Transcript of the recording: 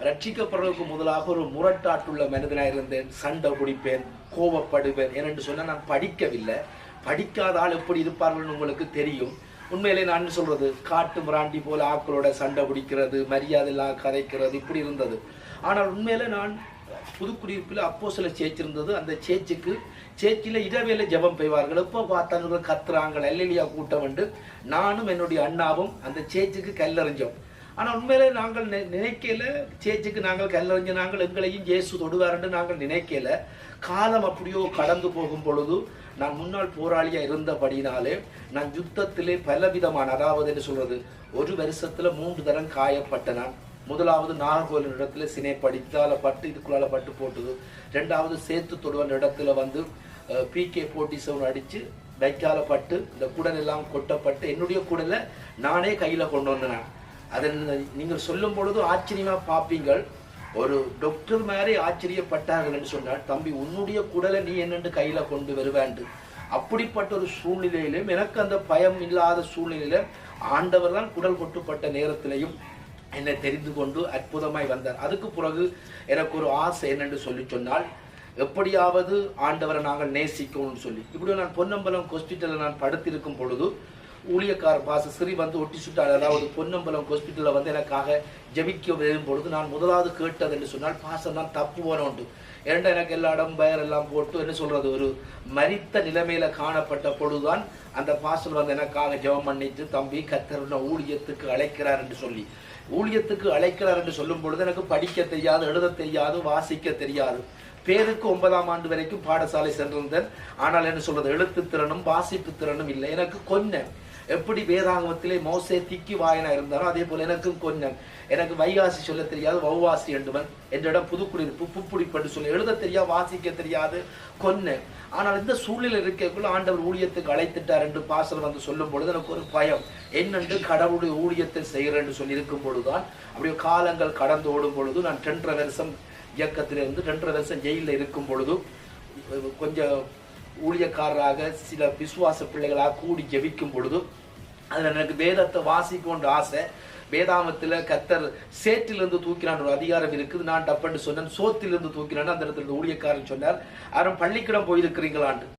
ரட்சிக்கப்படுறதுக்கு முதலாக ஒரு முரட்டாட்டுள்ள மனிதனாக இருந்தேன். சண்டை பிடிப்பேன், கோபப்படுவேன். ஏனென்று சொன்னால் நான் படிக்கவில்லை. படிக்காத ஆள் எப்படி இருப்பார்கள் உங்களுக்கு தெரியும். உண்மையிலே நான் சொல்றது காட்டு மிராண்டி போல ஆக்களோட சண்டை பிடிக்கிறது, மரியாதை எல்லாம் கதைக்கிறது, இப்படி இருந்தது. ஆனால் உண்மையில நான் புதுக்குடியிருப்பில் அப்போ சில சேர்ச்சி இருந்தது. அந்த சேர்ச்சியில் இரவேல ஜெபம் பெய்வார்கள். எப்போ பார்த்தாங்க கத்துறாங்க, அல்லேலியா கூட்டம் உண்டு. நானும் என்னுடைய அண்ணாவும் அந்த சேர்ச்சுக்கு கல்லறிஞ்சோம். ஆனால் உண்மையிலே நாங்கள் நினைக்கல, சேர்ச்சுக்கு நாங்கள் கல்லறிஞ்ச நாங்கள் எங்களையும் இயேசு தொடுவார் நாங்கள் நினைக்கல. காலம் அப்படியோ கடந்து போகும் பொழுது நான் முன்னாள் போராளியா இருந்தபடினாலே நான் யுத்தத்திலே பலவிதமான, அதாவது என்ன சொல்றது, ஒரு வருஷத்துல 3 தரம் காயப்பட்ட நான். முதலாவது நாகர்கோவில் இடத்துல சினைப்படித்தால பட்டு இதுக்குள்ளால பட்டு போட்டுது. 2வது சேத்து தொடுவன் இடத்துல வந்து PK-47 அடிச்சு வைக்கால பட்டு இந்த குடல் எல்லாம் கொட்டப்பட்டு என்னுடைய குடலை நானே கையில கொண்டு வந்தேன். அதை நீங்கள் சொல்லும் பொழுது ஆச்சரியமா பார்ப்பீங்கள். ஒரு டாக்டர் மாதிரி ஆச்சரியப்பட்டார்கள் என்று சொன்னால், தம்பி உன்னுடைய குடலை நீ என்னென்று கையில கொண்டு வருவேண்டு. அப்படிப்பட்ட ஒரு சூழ்நிலையிலும் எனக்கு அந்த பயம் இல்லாத சூழ்நிலையில ஆண்டவர் தான் குடல் கொட்டுப்பட்ட நேரத்திலையும் என்னை தெரிந்து கொண்டு அற்புதமாய் வந்தார். அதுக்கு பிறகு எனக்கு ஒரு ஆசை என்னென்று சொன்னால், எப்படியாவது ஆண்டவரை நாங்கள் நேசிக்கணும்னு சொல்லி இப்படி நான் பொன்னம்பலம் ஹாஸ்பிட்டலில் நான் படுத்திருக்கும் பொழுது ஊழியக்கார பாச சிறி வந்து ஒட்டி சுட்டார். அதாவது பொன்னம்பலம் ஹாஸ்பிட்டலில் வந்து எனக்காக ஜபிக்க வரும் பொழுது நான் முதலாவது கேட்டது என்று சொன்னால், பாசம் தான் தப்பு போன உண்டு. ஏன்டா எனக்கு எல்லா இடம் பயர் எல்லாம் போட்டு என்ன சொல்றது, ஒரு மரித்த நிலைமையில காணப்பட்ட பொழுதுதான் அந்த பாசல் வந்து எனக்காக ஜெபம் பண்ணிட்டு, தம்பி கர்த்தர் ஊழியத்துக்கு அழைக்கிறார் என்று சொல்லி, ஊழியத்துக்கு அழைக்கிறார் என்று சொல்லும் பொழுது எனக்கு படிக்க தெரியாது, எழுத தெரியாது, வாசிக்க தெரியாது. பேருக்கு 9ஆம் ஆண்டு வரைக்கும் பாடசாலை சென்றிருந்தேன். ஆனால் என்ன சொல்றது, எழுத்து திறனும் வாசிப்பு திறனும் இல்லை. எனக்கு கொஞ்சம் எப்படி வேதாங்கமத்திலே மோசே திக்கி வாயனா இருந்தாரோ அதே போல எனக்கும் கொஞ்சம், எனக்கு வைகாசி சொல்ல தெரியாது, வௌவாசி என்றவன் என்னிடம் புதுக்குடியிருப்பு புப்புடிப்பட்டு சொல்ல எழுத தெரியாது, வாசிக்க தெரியாது கொஞ்சம். ஆனால் இந்த சூழ்நிலை இருக்கக்குள்ள ஆண்டவர் ஊழியத்துக்கு அழைத்துட்டார் என்று பாசல் வந்து சொல்லும் பொழுது எனக்கு ஒரு பயம். என்னென்று கடவுளுடைய ஊழியத்தை செய்கிறேன் என்று சொல்லி இருக்கும் பொழுதுதான் அப்படியே காலங்கள் கடந்து ஓடும் பொழுது நான் 2.5 வருஷம் இயக்கத்திலிருந்து 2.5 வருஷம் ஜெயிலில் இருக்கும் பொழுது கொஞ்சம் ஊழியக்காரராக சில விசுவாச பிள்ளைகளாக கூடி ஜெபிக்கும் பொழுது அதில் எனக்கு வேதத்தை வாசிக்கொண்ட ஆசை. வேதாமத்தில் கர்த்தர் சேற்றிலிருந்து தூக்கினான் ஒரு அதிகாரம் இருக்குது. நான் டப்பன்னு சொன்னேன், சோத்திலிருந்து தூக்கினான். அந்த இடத்துல ஊழியக்காரன் சொன்னார், யாரும் பள்ளிக்கிடம் போயிருக்கிறீங்களான்னு.